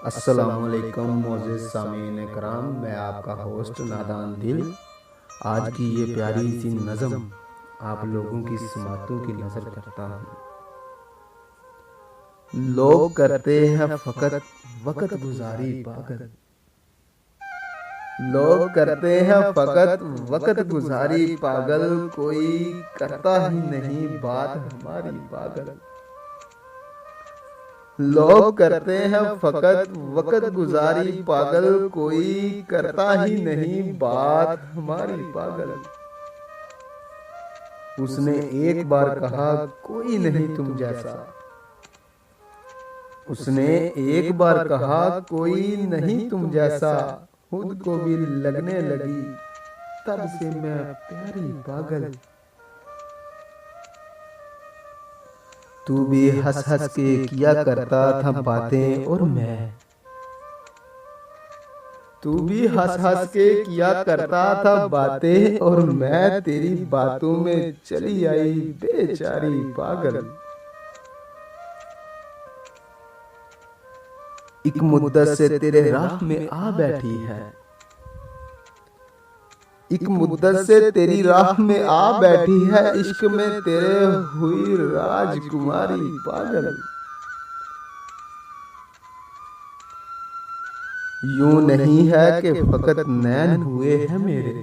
अस्सलामुअलैकुम मोअज़्ज़िज़ सामीन कराम, मैं आपका होस्ट नादान दिल। आज की ये प्यारी सी नज़म आप लोगों की समातों की नज़र करता हूँ। लोग करते हैं फ़कत वक़्त गुज़ारी पागल, लोग करते हैं फ़कत वक़्त गुज़ारी पागल, कोई करता ही नहीं बात हमारी पागल। लोग करते हैं फ़कत वक़्त गुज़ारी पागल, कोई करता ही नहीं बात हमारी पागल। उसने एक बार कहा कोई नहीं तुम जैसा, उसने एक बार कहा कोई नहीं तुम जैसा, खुद को भी लगने लगी तब से मैं प्यारी पागल। तू भी हंस हंस के किया करता था बातें और मैं, तू भी हंस हंस के किया करता था बातें और मैं तेरी बातों में चली आई बेचारी पागल। एक मुद्दत से तेरे राह में आ बैठी है, एक मुद्दत से तेरी राह में आ बैठी है, इश्क में तेरे हुई राजकुमारी पागल। यूं नहीं है कि फकत नैन हुए हैं मेरे,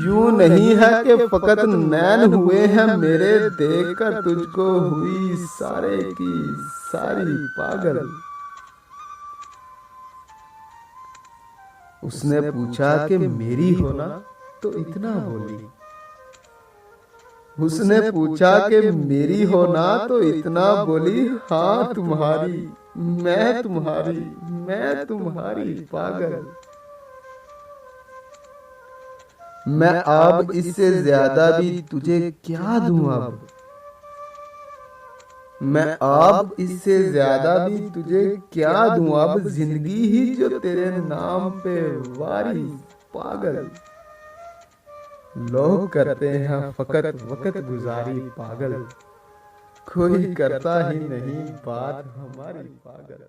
यूं नहीं है कि फकत नैन हुए हैं मेरे, देखकर तुझको हुई सारे की सारी पागल। उसने पूछा कि मेरी हो ना तो इतना बोली, उसने पूछा कि मेरी हो ना तो इतना बोली, हाँ तुम्हारी मैं तुम्हारी मैं तुम्हारी पागल। मैं अब इससे ज्यादा भी तुझे क्या दूं अब, मैं अब इससे ज्यादा भी तुझे क्या दूं अब, जिंदगी ही जो तेरे नाम पे वारी पागल। लोग करते हैं फकत वक़्त गुजारी पागल, कोई करता ही नहीं बात हमारी पागल।